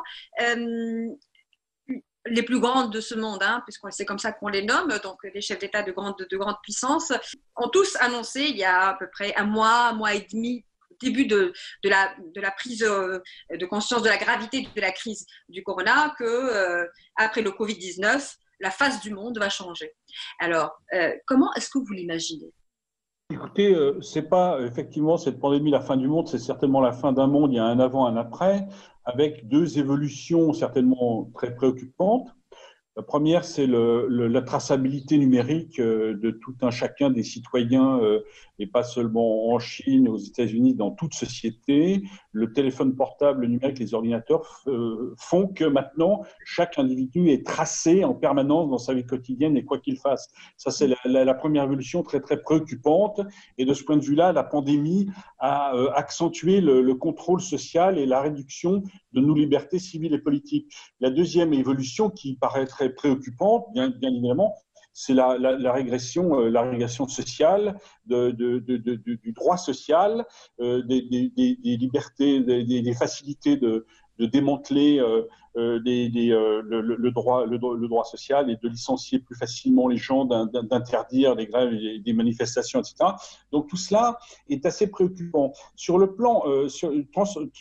Les plus grandes de ce monde, puisque c'est comme ça qu'on les nomme, donc les chefs d'État de grande puissance, ont tous annoncé il y a à peu près un mois et demi, début de la prise de conscience de la gravité de la crise du corona, que après le Covid-19, la face du monde va changer. Alors, comment est-ce que vous l'imaginez ? Écoutez, c'est pas effectivement cette pandémie la fin du monde, c'est certainement la fin d'un monde. Il y a un avant, un après, avec deux évolutions certainement très préoccupantes. La première, c'est la traçabilité numérique de tout un chacun des citoyens, et pas seulement en Chine, aux États-Unis, dans toute société. Le téléphone portable, le numérique, les ordinateurs font que maintenant, chaque individu est tracé en permanence dans sa vie quotidienne et quoi qu'il fasse. Ça, c'est la première évolution très, très préoccupante. Et de ce point de vue-là, la pandémie a accentué le contrôle social et la réduction de nos libertés civiles et politiques. La deuxième évolution qui paraît très préoccupante, bien évidemment, c'est la régression sociale, du droit social, des libertés, des facilités de démanteler le droit social et de licencier plus facilement les gens, d'interdire les grèves, des manifestations, etc. Donc tout cela est assez préoccupant. Sur le plan,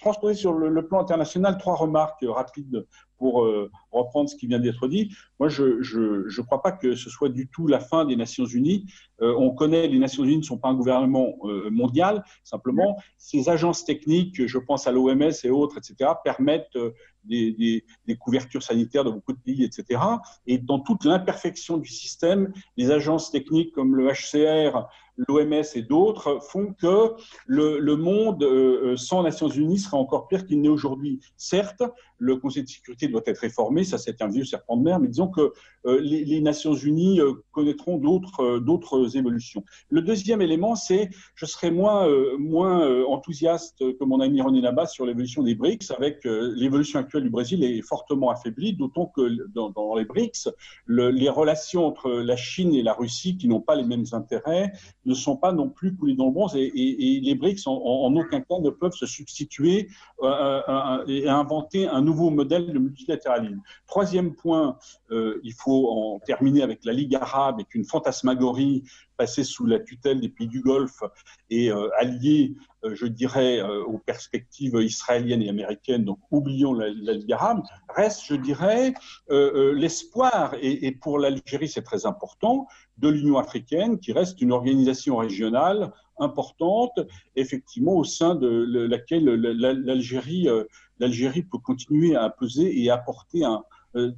transposé sur le plan international, trois remarques rapides pour reprendre ce qui vient d'être dit. Moi, je crois pas que ce soit du tout la fin des Nations Unies. On connaît, les Nations Unies ne sont pas un gouvernement mondial. Simplement, ces agences techniques, je pense à l'OMS et autres, etc., permettent des couvertures sanitaires de beaucoup de pays, etc. Et dans toute l'imperfection du système, les agences techniques comme le HCR, l'OMS et d'autres font que le monde sans Nations Unies sera encore pire qu'il n'est aujourd'hui. Certes, le Conseil de sécurité doit être réformé, ça c'est un vieux serpent de mer, mais disons que les Nations Unies connaîtront d'autres évolutions. Le deuxième élément, c'est je serai moins enthousiaste que mon ami René Nabas sur l'évolution des BRICS, avec l'évolution actuelle du Brésil est fortement affaiblie, d'autant que dans les BRICS, les relations entre la Chine et la Russie, qui n'ont pas les mêmes intérêts, ne sont pas non plus coulées dans le bronze, et les BRICS en aucun cas ne peuvent se substituer et inventer un nouveau modèle de multilatéralisme. Troisième point, il faut en terminer avec la Ligue arabe, et qu'une fantasmagorie passée sous la tutelle des pays du Golfe et alliée, je dirais, aux perspectives israéliennes et américaines, donc oublions la Ligue arabe, reste, je dirais, l'espoir, et pour l'Algérie c'est très important, de l'Union africaine, qui reste une organisation régionale importante, effectivement, au sein de laquelle l'Algérie peut continuer à peser et apporter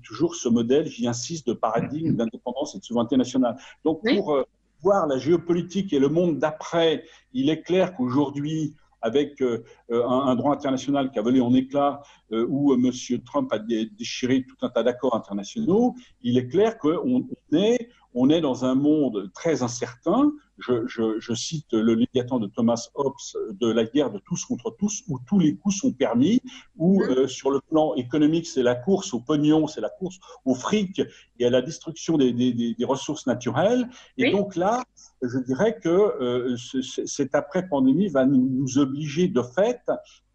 toujours ce modèle, j'y insiste, de paradigme d'indépendance et de souveraineté nationale. Donc, pour voir la géopolitique et le monde d'après, il est clair qu'aujourd'hui, avec un droit international qui a volé en éclats, où M. Trump a déchiré tout un tas d'accords internationaux, il est clair qu'on est dans un monde très incertain. Je cite le léviathan de Thomas Hobbes de la guerre de tous contre tous, où tous les coups sont permis, où sur le plan économique, c'est la course au pognon, c'est la course au fric et à la destruction des ressources naturelles. Et donc là, je dirais que cette après-pandémie va nous obliger de fait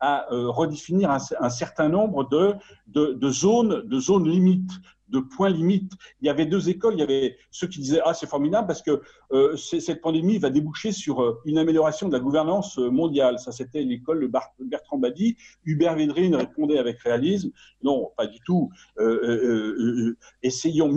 à redéfinir un certain nombre de zones limites de point limite. Il y avait deux écoles. Il y avait ceux qui disaient « Ah, c'est formidable parce que cette pandémie va déboucher sur une amélioration de la gouvernance mondiale ». Ça, c'était l'école de Bertrand Badi. Hubert Védrine répondait avec réalisme « Non, pas du tout.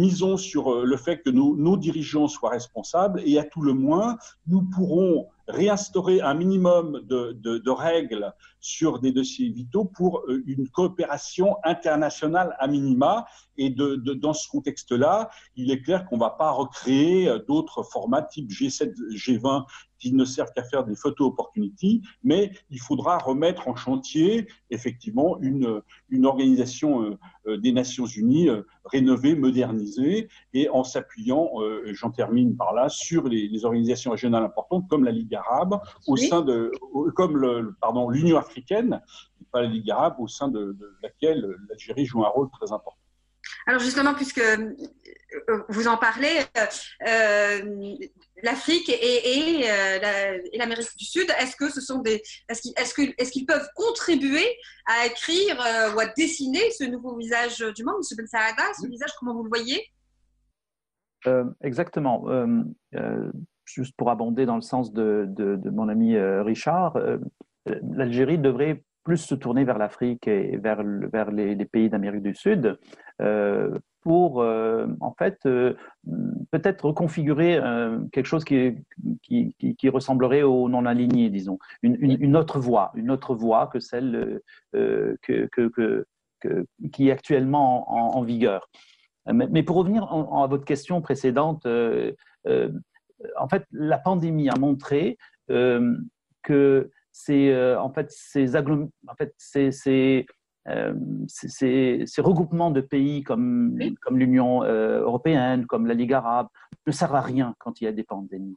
Misons sur le fait que nos dirigeants soient responsables et à tout le moins, nous pourrons réinstaurer un minimum de règles sur des dossiers vitaux pour une coopération internationale à minima. Et dans ce contexte-là, il est clair qu'on ne va pas recréer d'autres formats type G7, G20 qui ne servent qu'à faire des photo opportunity, mais il faudra remettre en chantier effectivement une organisation des Nations Unies rénovée, modernisée, et en s'appuyant, j'en termine par là, sur les organisations régionales importantes comme la Ligue arabe, comme l'Union africaine, pas la Ligue arabe, au sein de laquelle l'Algérie joue un rôle très important. Alors justement, puisque vous en parlez, l'Afrique et l'Amérique du Sud, est-ce qu'ils peuvent contribuer à écrire ou à dessiner ce nouveau visage du monde, M. Ben Saada, ce visage, comment vous le voyez? Exactement. Juste pour abonder dans le sens de mon ami Richard, l'Algérie devrait plus se tourner vers l'Afrique et vers les pays d'Amérique du Sud pour, en fait, peut-être reconfigurer quelque chose qui ressemblerait au non-aligné, disons, une autre voie que celle qui est actuellement en vigueur. Mais pour revenir à votre question précédente, en fait, la pandémie a montré que ces regroupements de pays comme l'Union européenne, comme la Ligue arabe, ne servent à rien quand il y a des pandémies.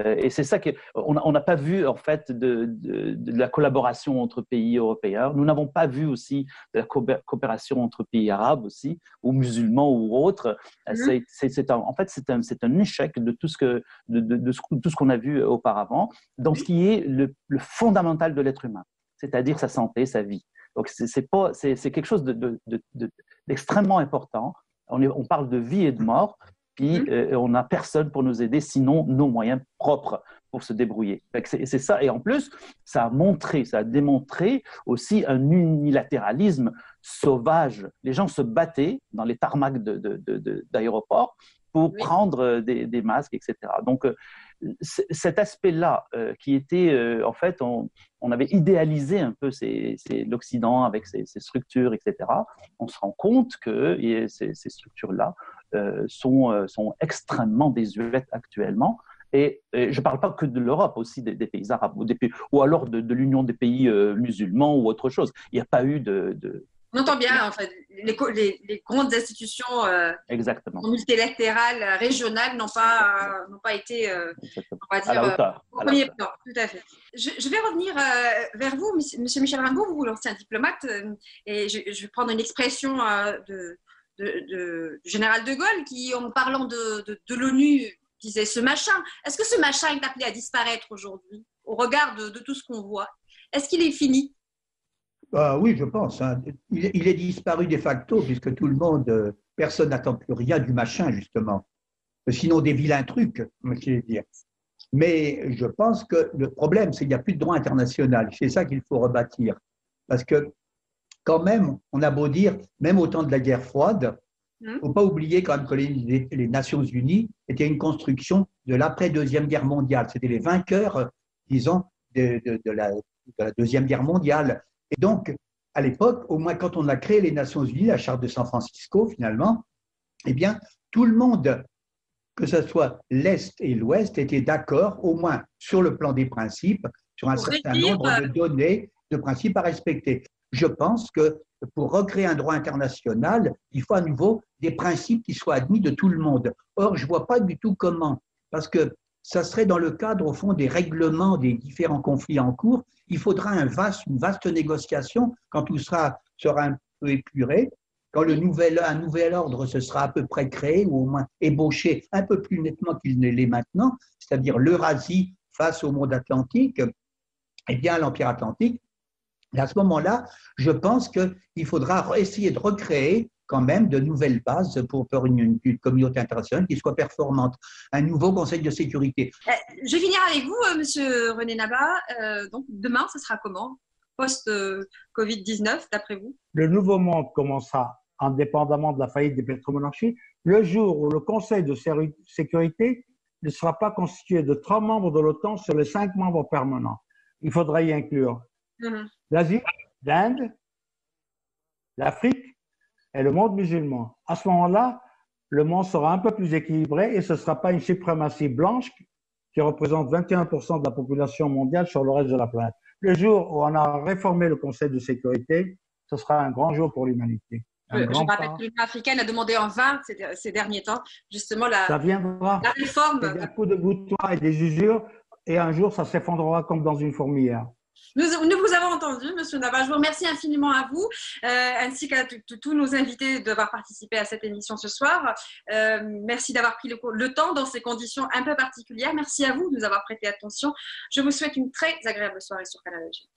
Et c'est ça qu'on n'a pas vu en fait de la collaboration entre pays européens. Nous n'avons pas vu aussi de la coopération entre pays arabes aussi, ou musulmans ou autres. En fait, c'est un échec de tout ce qu'on a vu auparavant dans ce qui est le fondamental de l'être humain, c'est-à-dire sa santé, sa vie. Donc c'est quelque chose d'extrêmement important. On parle de vie et de mort. Puis on n'a personne pour nous aider, sinon nos moyens propres pour se débrouiller. C'est ça. Et en plus, ça a démontré aussi un unilatéralisme sauvage. Les gens se battaient dans les tarmacs d'aéroports pour prendre des masques, etc. Donc, cet aspect-là qui était, en fait, on avait idéalisé un peu l'Occident avec ses structures, etc. On se rend compte que ces structures-là sont extrêmement désuètes actuellement. Et je ne parle pas que de l'Europe, aussi des pays arabes, ou alors de l'Union des pays musulmans ou autre chose. Il n'y a pas eu On entend bien, en fait, les grandes institutions multilatérales, régionales n'ont pas été, on va dire, à la hauteur. Au premier plan. Tout à fait. Je vais revenir vers vous, Monsieur Michel Rimbaud, vous l'ancien diplomate, et je vais prendre une expression du général de Gaulle qui, en parlant de l'ONU, disait ce machin. Est-ce que ce machin est appelé à disparaître aujourd'hui, au regard de tout ce qu'on voit? Est-ce qu'il est fini? Oui, je pense. Hein. Il est disparu de facto, puisque tout le monde, personne n'attend plus rien du machin, justement. Sinon, des vilains trucs, je veux dire. Mais je pense que le problème, c'est qu'il n'y a plus de droit international. C'est ça qu'il faut rebâtir. Parce que, quand même, on a beau dire, même au temps de la guerre froide, il ne faut pas oublier quand même que les Nations Unies étaient une construction de l'après-deuxième guerre mondiale. C'était les vainqueurs, disons, de la Deuxième Guerre mondiale. Et donc, à l'époque, au moins quand on a créé les Nations Unies, la Charte de San Francisco, finalement, eh bien, tout le monde, que ce soit l'Est et l'Ouest, était d'accord, au moins sur le plan des principes, sur un certain nombre de données, de principes à respecter. Je pense que pour recréer un droit international, il faut à nouveau des principes qui soient admis de tout le monde. Or, je ne vois pas du tout comment, parce que ça serait dans le cadre, au fond, des règlements des différents conflits en cours. Il faudra une vaste négociation quand tout sera un peu épuré, quand un nouvel ordre se sera à peu près créé, ou au moins ébauché un peu plus nettement qu'il ne l'est maintenant, c'est-à-dire l'Eurasie face au monde atlantique, et bien l'Empire atlantique. Et à ce moment-là, je pense qu'il faudra essayer de recréer, quand même de nouvelles bases pour une communauté internationale qui soit performante. Un nouveau Conseil de sécurité. Je vais finir avec vous, Monsieur René Nabat. Donc, demain, ce sera comment? Post-Covid-19, d'après vous? Le nouveau monde commencera indépendamment de la faillite des pétromonarchies le jour où le Conseil de sécurité ne sera pas constitué de 3 membres de l'OTAN sur les 5 membres permanents. Il faudra y inclure l'Asie, l'Inde, l'Afrique et le monde musulman. À ce moment-là, le monde sera un peu plus équilibré et ce ne sera pas une suprématie blanche qui représente 21% de la population mondiale sur le reste de la planète. Le jour où on a réformé le Conseil de sécurité, ce sera un grand jour pour l'humanité. Je rappelle que l'Union africaine a demandé en vain ces derniers temps, justement, la réforme. Des coups de bouton et des usures, et un jour, ça s'effondrera comme dans une fourmilière. Nous vous avons entendu, Monsieur Nabat. Je vous remercie infiniment à vous, ainsi qu'à tous nos invités d'avoir participé à cette émission ce soir. Merci d'avoir pris le temps dans ces conditions un peu particulières. Merci à vous de nous avoir prêté attention. Je vous souhaite une très agréable soirée sur Canal Algérie.